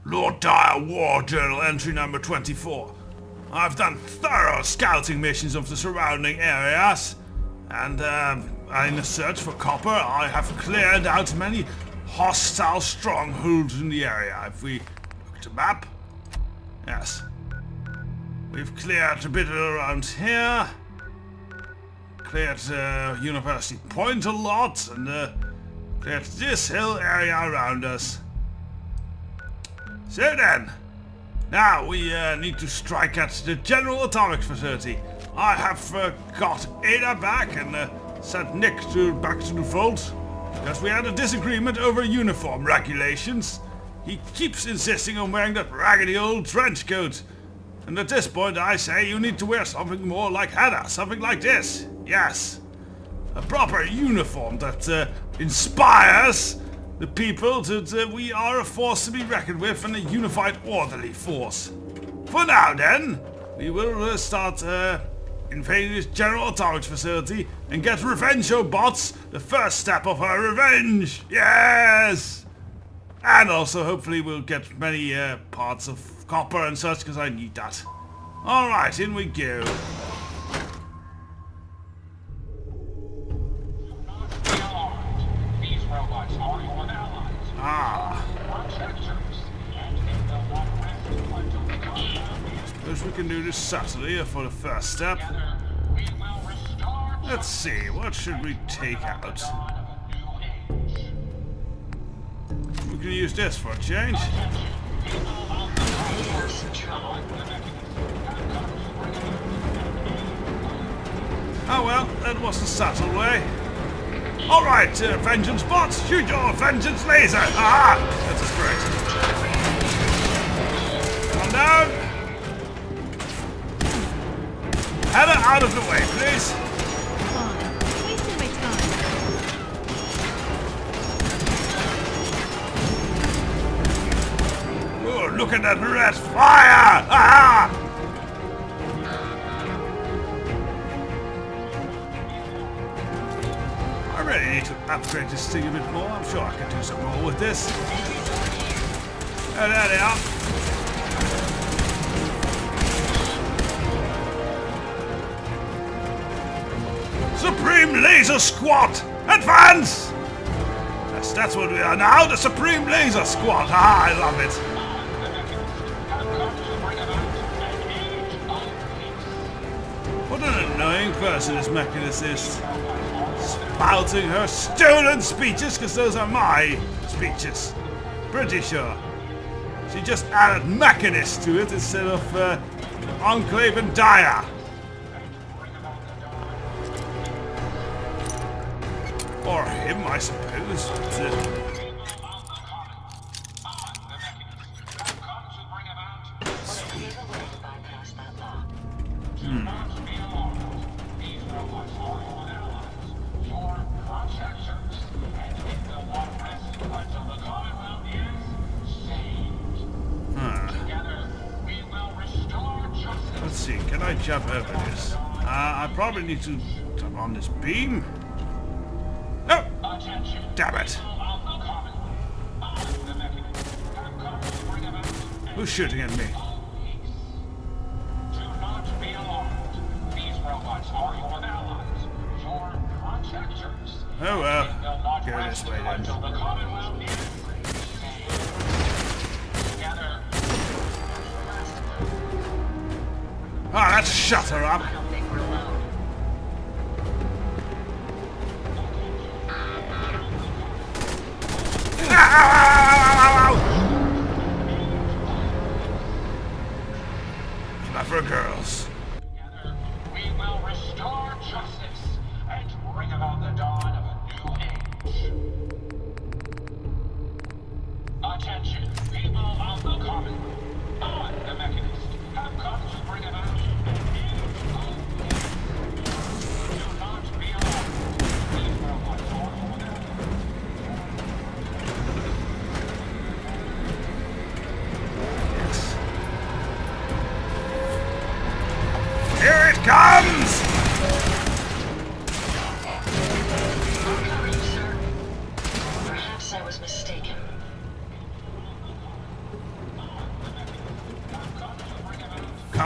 Lord Diar War Journal entry number 24. I've done thorough scouting missions of the surrounding areas, and in a search for copper, I have cleared out many hostile strongholds in the area. If we look at the map, yes, we've cleared a bit around here, cleared University Point a lot, and cleared this hill area around us. So then, now we need to strike at the General Atomics Facility. I have got Ada back and sent Nick back to the vault because we had a disagreement over uniform regulations. He keeps insisting on wearing that raggedy old trench coat. And at this point I say you need to wear something more like Hannah, something like this. Yes, a proper uniform that inspires the people that we are a force to be reckoned with and a unified orderly force. For now then, we will start invading this General Atomics Facility and get Revenge Bots, the first step of our revenge! Yes! And also hopefully we'll get many parts of copper and such, because I need that. Alright, in we go. Suppose we can do this subtly for the first step. Let's see, what should we take out? We can use this for a change. Oh well, that was the subtle way. Alright, Vengeance Bots, shoot your Vengeance Laser! Ah! That is great. Come down. Head her out of the way, please. Wasting my time. Oh, look at that red fire! Ah! I really need to upgrade this thing a bit more. I'm sure I can do some more with this. Oh, there they are. Supreme Laser Squad! Advance! Yes, that's what we are now, the Supreme Laser Squad. Ah, I love it. What an annoying person this mechanist is. Spouting her stolen speeches, because those are my speeches. Pretty sure. She just added mechanist to it instead of Enclave and Diar. Or him, I suppose. Let's see, can I jump over this? I probably need to jump on this beam. Oh! Damn it! Who's shooting at me? Oh well, go this way then. Ah, let's shut her up. Clever girls. We will restore justice and bring about the dawn of a new age. Attention, people of the common. I, the mechanist, have come to bring about an age of peace. Do not be alarmed. These robots are ordered. Here it comes! Sorry, sir. Perhaps I was mistaken.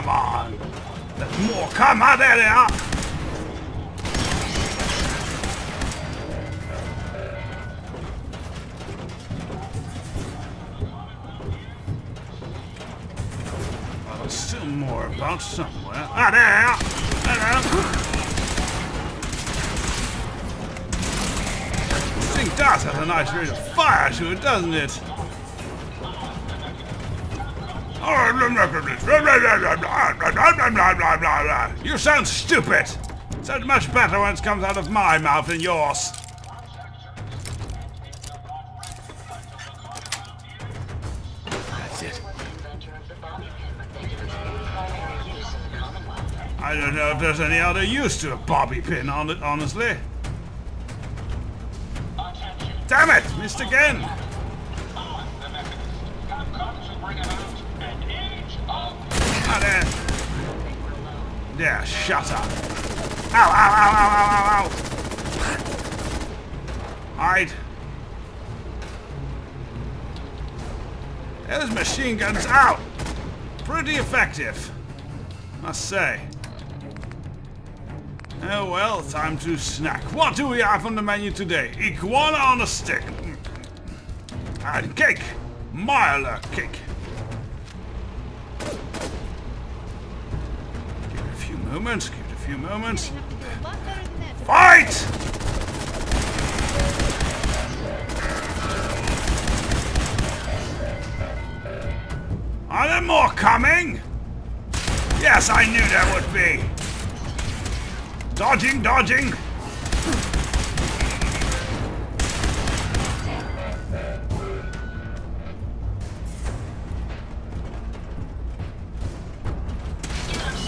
Come on. There's more. Come on, there they are. Well, there's still more about somewhere. Ah, there. Hello. This thing does have a nice rate of fire to it, doesn't it? You sound stupid! Sounds much better when it comes out of my mouth than yours. That's it. I don't know if there's any other use to a bobby pin on it, honestly. Damn it! Missed again! There, shut up. Ow, ow, ow, ow, ow, ow, ow. Hide. Those machine guns out. Pretty effective, must say. Oh well, time to snack. What do we have on the menu today? Iguana on a stick. And cake. Miler cake. Give it a few moments. Give it a few moments. Fight! Are there more coming? Yes, I knew there would be. Dodging, dodging.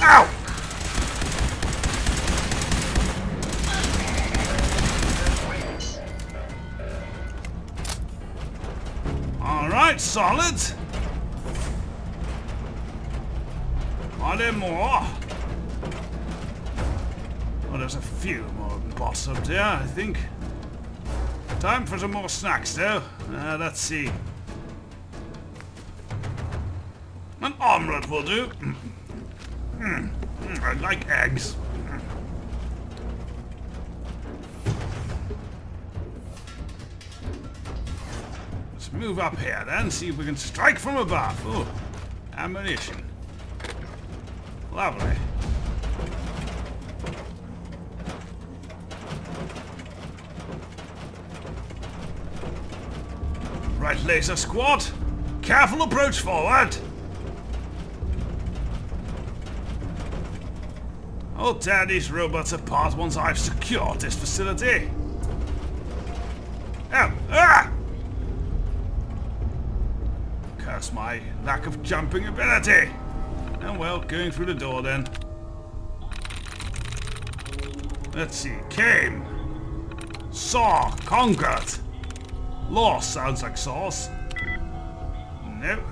Ow! All right, solid. Are there more? Well, there's a few more boss up there, I think. Time for some more snacks, though. Let's see. An omelette will do. I like eggs. Let's move up here then, see if we can strike from above. Ooh, ammunition. Lovely. Right, laser squad. Careful approach forward. I'll tear these robots apart once I've secured this facility. Oh, ah! Curse my lack of jumping ability. Oh well, going through the door then. Let's see. Came. Saw. Conquered. Lost sounds like sauce. No.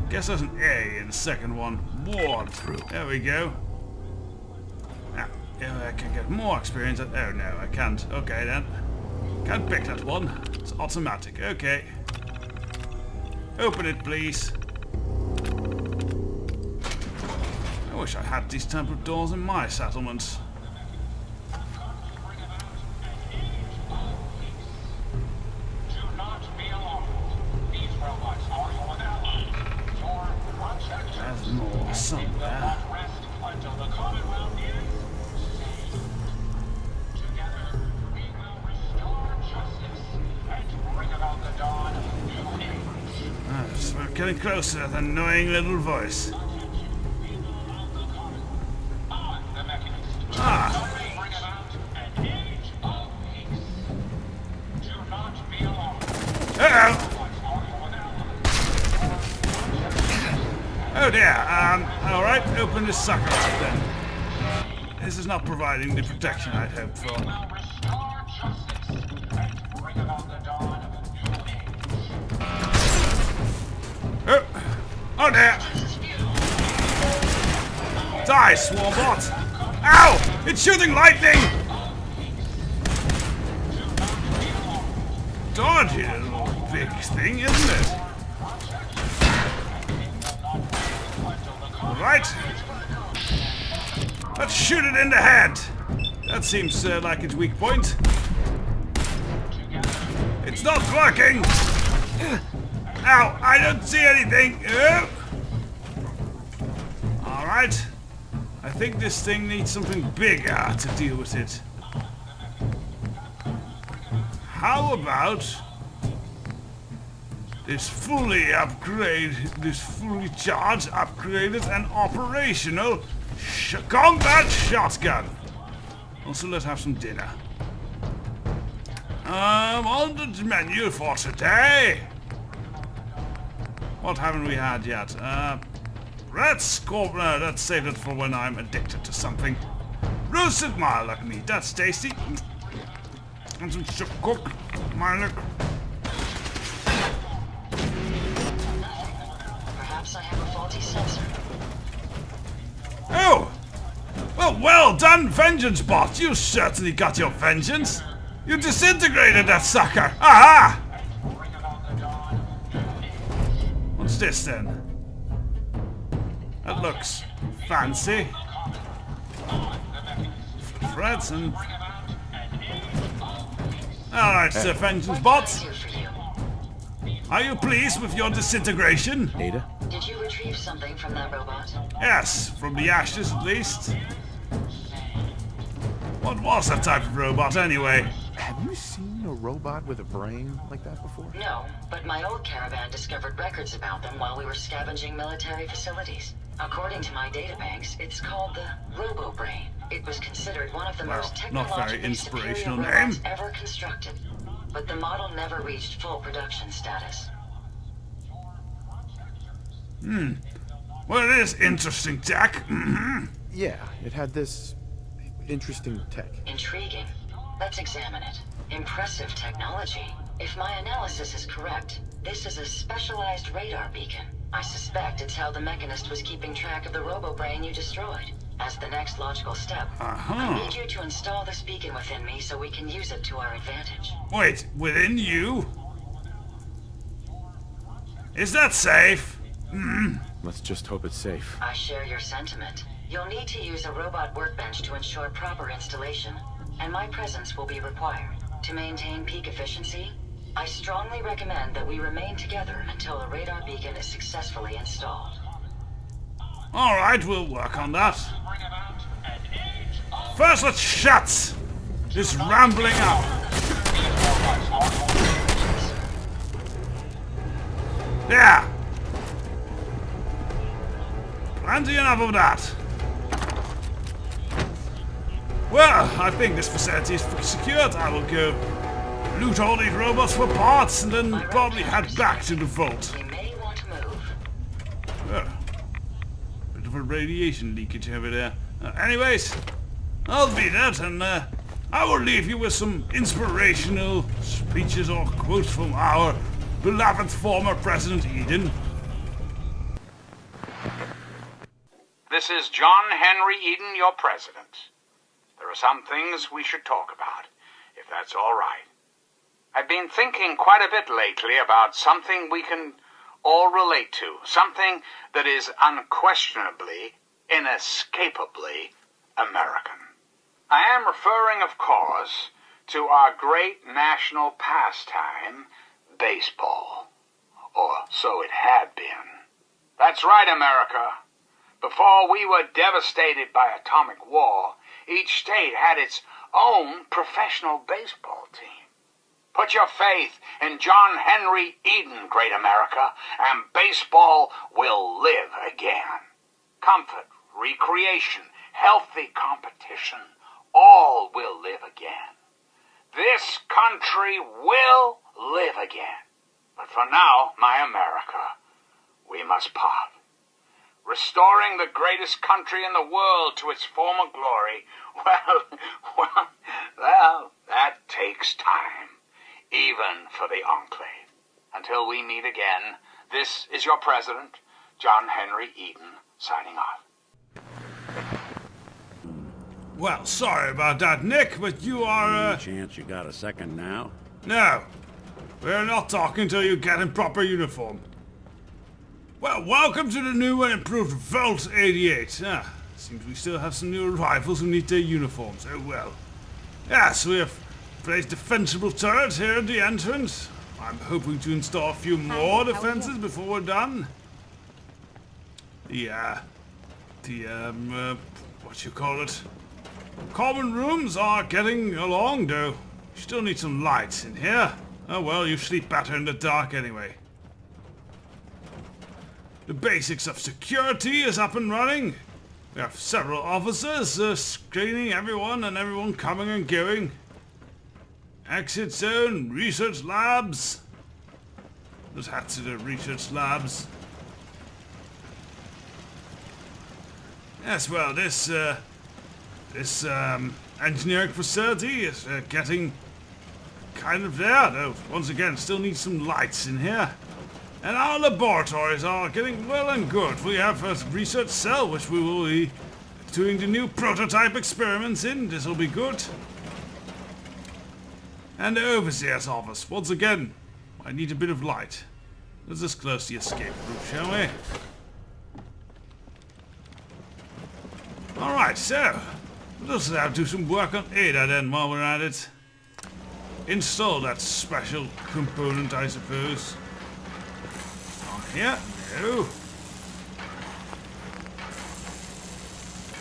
Guess there's an A in the second one. Ward through. There we go. Now, I can get more experience. Oh no, I can't. Okay then. Can't pick that one. It's automatic. Okay. Open it, please. I wish I had these type of doors in my settlements. There's more somewhere. We're getting closer to that annoying little voice. Ah. Uh-oh. Oh dear. Alright, open this sucker up then. This is not providing the protection I'd hoped for. Oh, oh dear. Die, Swarmbot. Ow! It's shooting lightning! Dodgy little big thing, isn't it? Alright. Let's shoot it in the head. That seems like its weak point. It's not working. Ow, I don't see anything. Alright. I think this thing needs something bigger to deal with it. How about this fully charged, upgraded and operational combat shotgun? Also, let's have some dinner. On the menu for today. What haven't we had yet? Let's save it for when I'm addicted to something. Roasted lilac meat, that's tasty. And some cooked lilac. Perhaps I have a faulty sensor. Oh! Well done, Vengeance Bot! You certainly got your vengeance! You disintegrated that sucker! Aha! What's this then? That looks fancy. Threads and... Alright, Sir Vengeance Bot. Are you pleased with your disintegration? Data? Did you retrieve something from that robot? Yes, from the ashes at least. What was that type of robot anyway? Have you seen a robot with a brain like that before? No, but my old caravan discovered records about them while we were scavenging military facilities. According to my databanks, it's called the Robo-Brain. It was considered one of the most not very technologically inspirational superior robots name. ever constructed. But the model never reached full production status. Well, it is interesting tech. Yeah, it had this interesting tech. Intriguing. Let's examine it. Impressive technology. If my analysis is correct, this is a specialized radar beacon. I suspect it's how the mechanist was keeping track of the robo-brain you destroyed. As the next logical step, I need you to install this beacon within me so we can use it to our advantage. Wait, within you? Is that safe? Let's just hope it's safe. I share your sentiment. You'll need to use a robot workbench to ensure proper installation, and my presence will be required. To maintain peak efficiency, I strongly recommend that we remain together until the radar beacon is successfully installed. Alright, we'll work on that. First, let's shut this rambling up. Yeah. Plenty enough of that. Well, I think this facility is secured. I will go loot all these robots for parts and then probably head back to the vault. We may want to move. Bit of a radiation leakage over there. Anyways, I'll be that, and I will leave you with some inspirational speeches or quotes from our beloved former President Eden. This is John Henry Eden, your president. There are some things we should talk about, if that's all right. I've been thinking quite a bit lately about something we can all relate to, something that is unquestionably, inescapably American. I am referring, of course, to our great national pastime, baseball. Or so it had been. That's right, America. Before we were devastated by atomic war, each state had its own professional baseball team. Put your faith in John Henry Eden, great America, and baseball will live again. Comfort, recreation, healthy competition, all will live again. This country will live again. But for now, my America, we must part. Restoring the greatest country in the world to its former glory, well, that takes time, even for the Enclave. Until we meet again, this is your president, John Henry Eden, signing off. Well, sorry about that, Nick, but you are, Any chance you got a second now? No. We're not talking till you get in proper uniform. Well, welcome to the new and improved Vault 88. Seems we still have some new arrivals who need their uniforms. Oh well. Yes, we have placed defensible turrets here at the entrance. I'm hoping to install a few more defenses before we're done. What you call it? Common rooms are getting along, though. You still need some lights in here. Oh well, you sleep better in the dark anyway. The basics of security is up and running. We have several officers screening everyone coming and going. Exit zone, research labs. Let's head to the research labs. Yes, well, this engineering facility is getting kind of there, though. Once again, still need some lights in here. And our laboratories are getting well and good. We have a research cell which we will be doing the new prototype experiments in. This will be good. And the overseer's office. Once again, I need a bit of light. Let's just close the escape route, shall we? Alright, so let's do some work on Ada then while we're at it. Install that special component, I suppose. On here? No.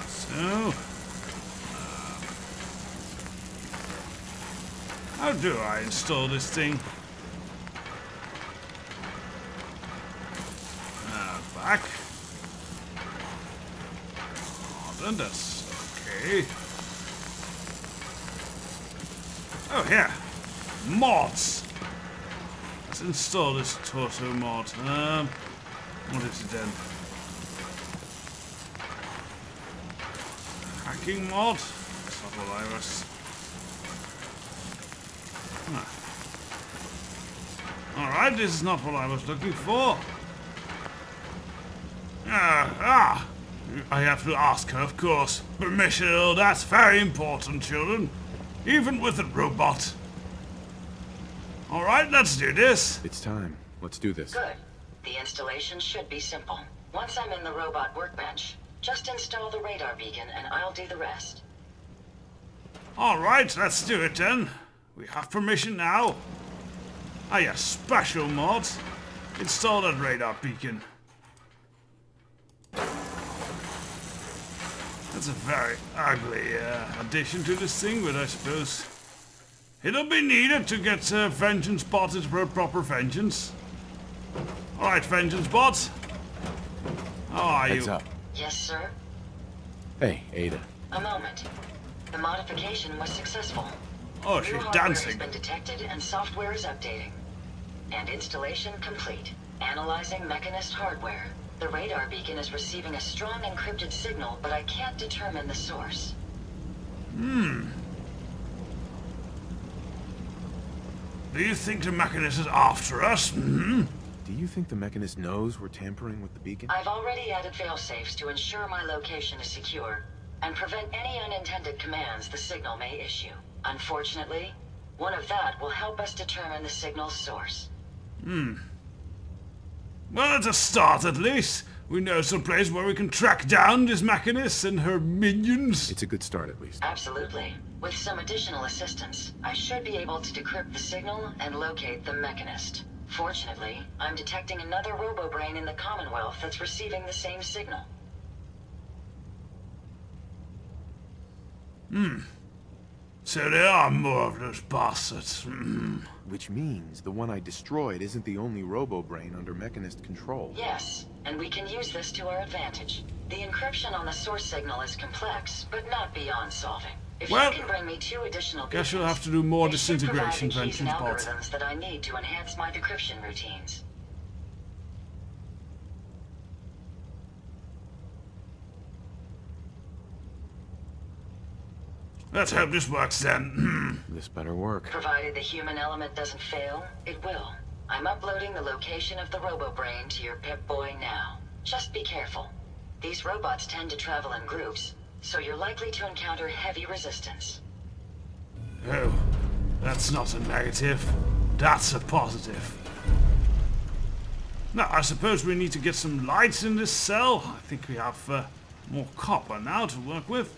So, how do I install this thing? Back. Then that's okay. Oh, here. Mods. Let's install this torso mod. What is it then? Hacking mod? That's not what I was. Alright, this is not what I was looking for. I have to ask her, of course. Permission, that's very important, children. Even with a robot. Alright, let's do this. It's time. Let's do this. Good. The installation should be simple. Once I'm in the robot workbench, just install the radar beacon and I'll do the rest. Alright, let's do it then. We have permission now. Ah yes, special mod. Install that radar beacon. That's a very ugly addition to this thing, but I suppose it'll be needed to get Vengeance Bot into a proper vengeance. Alright, Vengeance Bot. How are you? Heads up. Yes, sir? Hey, Ada. A moment. The modification was successful. Oh, New she's hardware dancing. has been detected and software is updating. And installation complete. Analyzing mechanist hardware. The radar beacon is receiving a strong encrypted signal, but I can't determine the source. Do you think the mechanist is after us? Do you think the mechanist knows we're tampering with the beacon? I've already added failsafes to ensure my location is secure, and prevent any unintended commands the signal may issue. Unfortunately, one of that will help us determine the signal's source. Well, it's a start at least. We know some place where we can track down this mechanist and her minions. It's a good start, at least. Absolutely. With some additional assistance, I should be able to decrypt the signal and locate the mechanist. Fortunately, I'm detecting another robo-brain in the Commonwealth that's receiving the same signal. So there are more of those bastards. Which means the one I destroyed isn't the only robo-brain under mechanist control. Yes, and we can use this to our advantage. The encryption on the source signal is complex, but not beyond solving. If Well, you can bring me 2 additional guess you'll beacons, have to do more they should provide disintegration, the keys and Vengeance Bot. algorithms that I need to enhance my decryption routines. Let's hope this works then. This better work. Provided the human element doesn't fail, it will. I'm uploading the location of the robo-brain to your Pip-Boy now. Just be careful. These robots tend to travel in groups, so you're likely to encounter heavy resistance. Oh, that's not a negative. That's a positive. Now, I suppose we need to get some lights in this cell. I think we have more copper now to work with.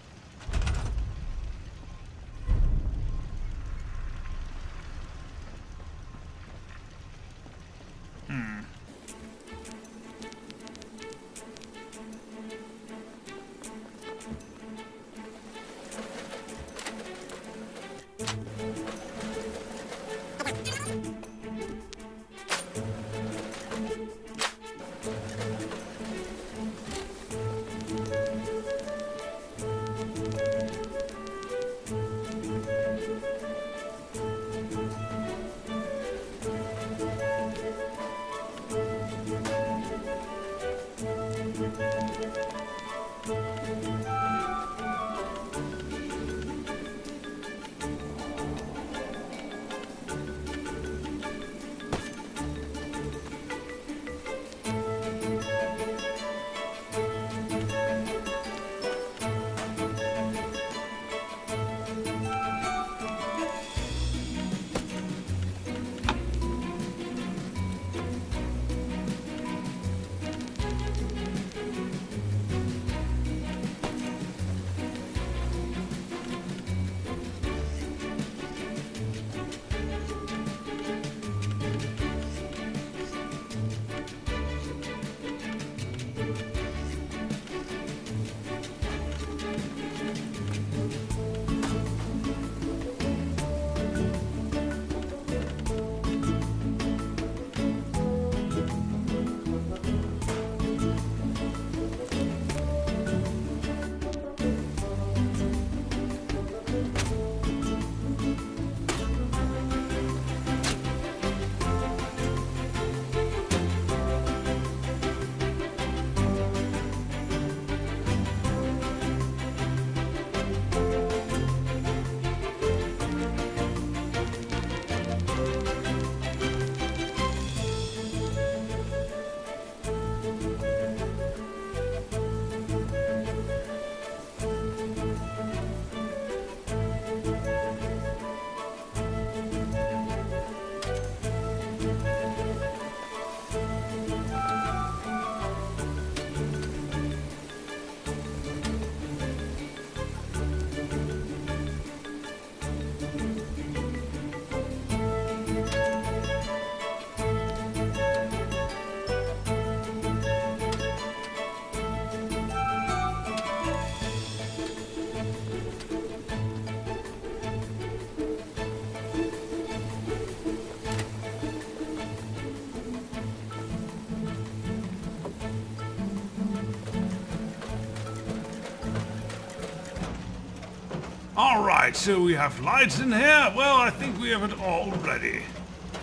Alright, so we have lights in here. Well, I think we have it all ready.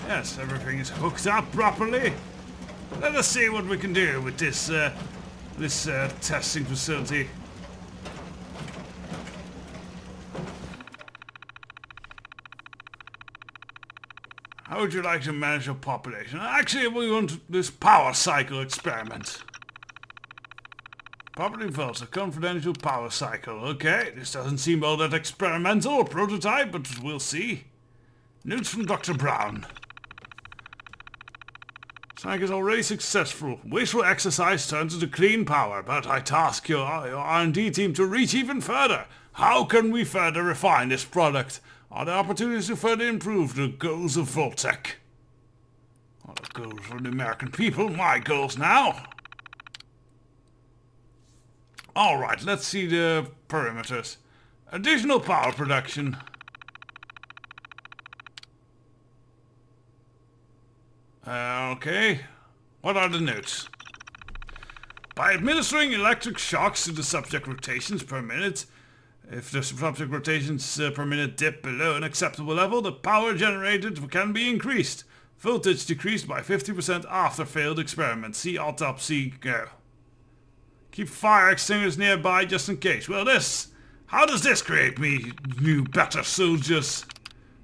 Yes, everything is hooked up properly. Let us see what we can do with this testing facility. How would you like to manage your population? Actually, we want this power cycle experiment. Property vaults, a confidential power cycle. Okay, this doesn't seem all that experimental or prototype, but we'll see. Notes from Dr. Brown. Cycle is already successful. Wasteful exercise turns into clean power, but I task your R&D team to reach even further. How can we further refine this product? Are there opportunities to further improve the goals of Vault-Tec? Well, the goals for the American people, my goals now. Alright, let's see the parameters. Additional power production. Okay. What are the notes? By administering electric shocks to the subject rotations per minute, if the subject rotations per minute dip below an acceptable level, the power generated can be increased. Voltage decreased by 50% after failed experiment. See autopsy go. Keep fire extinguishers nearby just in case. Well, how does this create me new better soldiers?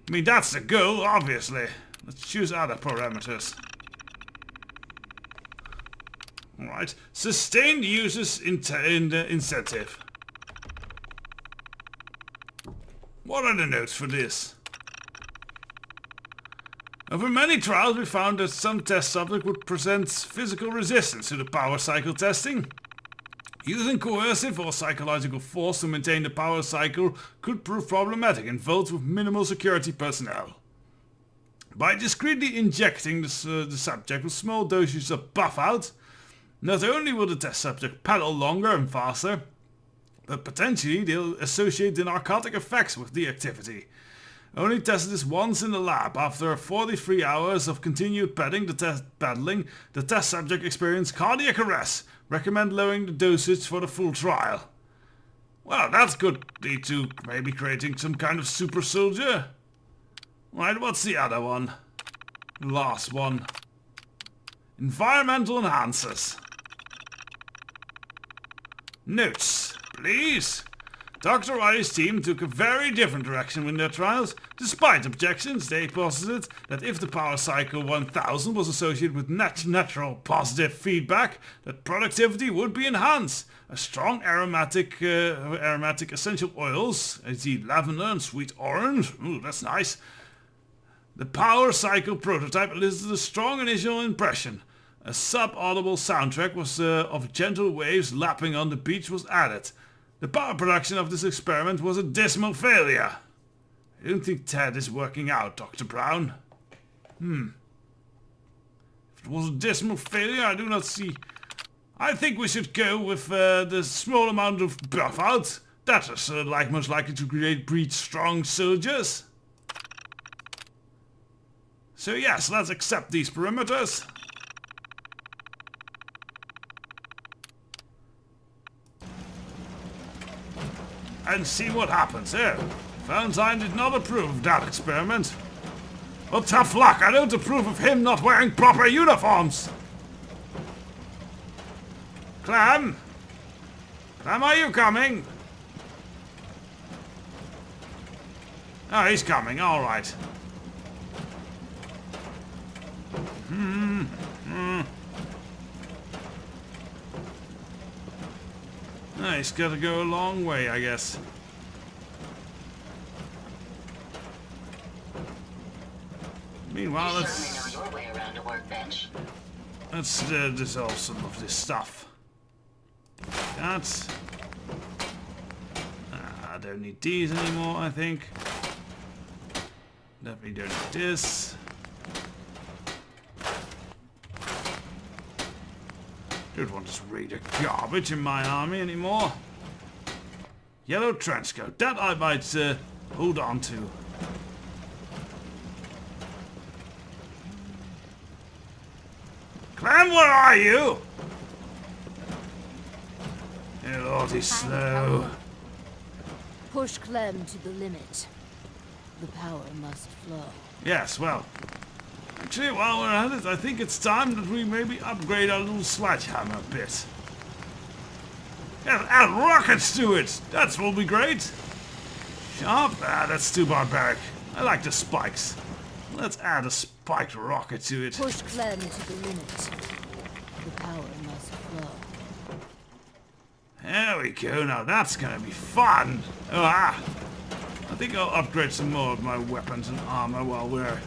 I mean, that's the goal, obviously. Let's choose other parameters. Alright. Sustained users incentive. What are the notes for this? Over many trials we found that some test subjects would present physical resistance to the power cycle testing. Using coercive or psychological force to maintain the power cycle could prove problematic in votes with minimal security personnel. By discreetly injecting the subject with small doses of buff-out, not only will the test subject pedal longer and faster, but potentially they'll associate the narcotic effects with the activity. Only tested this once in the lab. After 43 hours of continued pedaling, the test subject experienced cardiac arrest. Recommend lowering the dosage for the full trial. Well, that could lead to maybe creating some kind of super soldier. Right, what's the other one? Last one. Environmental enhancers. Notes, please. Dr. Riley's team took a very different direction in their trials. Despite objections, they posited that if the power cycle 1000 was associated with natural positive feedback, that productivity would be enhanced. A strong aromatic essential oils, I see lavender and sweet orange. Ooh, that's nice. The power cycle prototype elicited a strong initial impression. A sub-audible soundtrack was of gentle waves lapping on the beach was added. The power production of this experiment was a dismal failure. I don't think Ted is working out, Dr. Brown. If it was a dismal failure, I do not see... I think we should go with the small amount of buff out. That is most likely to breed strong soldiers. So yes, let's accept these perimeters. And see what happens here. Valentine did not approve of that experiment. Well, tough luck, I don't approve of him not wearing proper uniforms. Clem? Clem, are you coming? Oh, he's coming, alright. Oh, he's got to go a long way, I guess. Meanwhile, let's know your way around a workbench. Let's dissolve some of this stuff. That. I don't need these anymore, I think. Definitely don't need this. Don't want this raider garbage in my army anymore. Yellow trench coat. That I might hold on to. Clem, where are you? Dear Lord, he's slow. Push Clem to the limit. The power must flow. Yes, well. Actually, while we're at it, I think it's time that we maybe upgrade our little sledgehammer a bit. And add rockets to it! That will be great! Sharp? Ah, that's too barbaric. I like the spikes. Let's add a spiked rocket to it. Push Clem to the limit. The power must flow. There we go, now that's gonna be fun! I think I'll upgrade some more of my weapons and armor while we're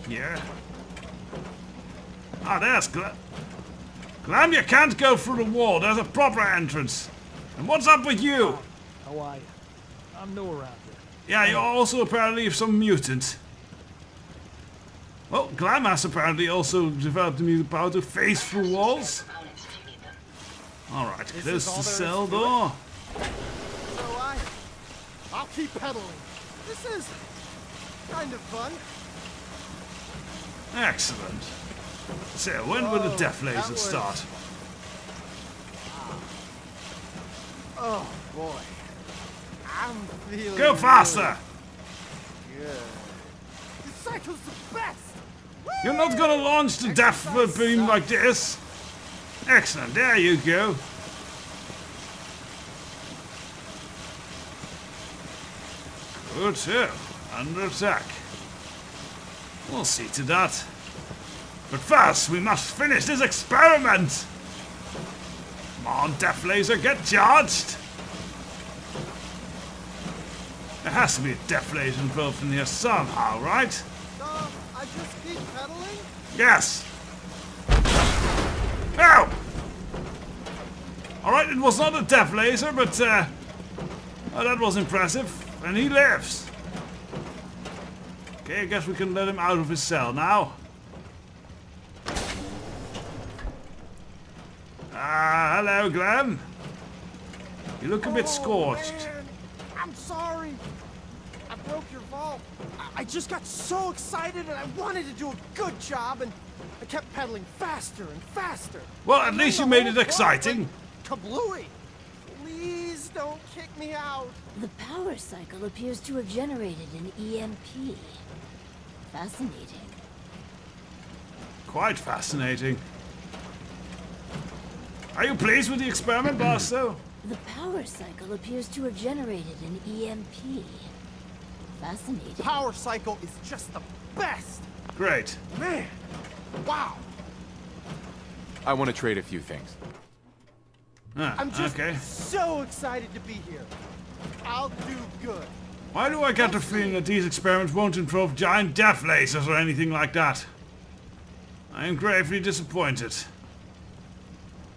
here. Ah, there's Clem. Clem, you can't go through the wall. There's a proper entrance. And what's up with you? How are you? I'm new around here. Yeah, you're also apparently some mutant. Well, Clem has apparently also developed the mutant power to phase through walls. Components if you need them. Alright, This close is all the there is cell to it? door. So I'll keep pedaling. This is kind of fun. Excellent. So, when will the death that laser was- start? Oh boy. I'm feeling Go faster! really good. This cycle's the best! You're not gonna launch the death beam like this. Excellent, there you go. Good, so, under attack. We'll see to that. But first, we must finish this experiment! Come on, Death Laser, get charged! There has to be a Death Laser involved in here somehow, right? I just keep pedaling? Yes! Ow! Alright, it was not a death laser, but oh, that was impressive. And he lives. Okay, I guess we can let him out of his cell now. Hello, Glenn. You look a bit scorched. Man. I'm sorry. I broke your vault. I just got so excited and I wanted to do a good job and I kept pedaling faster and faster. Well, at And then least the you made whole it vault exciting. went kablooey. Please don't kick me out. The power cycle appears to have generated an EMP. Fascinating. Quite fascinating. Are you pleased with the experiment, Barstow? The power cycle appears to have generated an EMP. Fascinating. Power cycle is just the best. Great. Man, wow. I want to trade a few things. I'm just Okay. so excited to be here. I'll do good. Why do I get the feeling that these experiments won't involve giant death lasers or anything like that? I am gravely disappointed.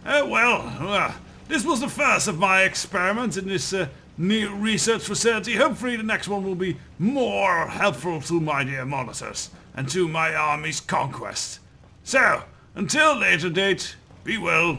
Oh well, this was the first of my experiments in this new research facility. Hopefully the next one will be more helpful to my dear monitors and to my army's conquest. So, until later date, be well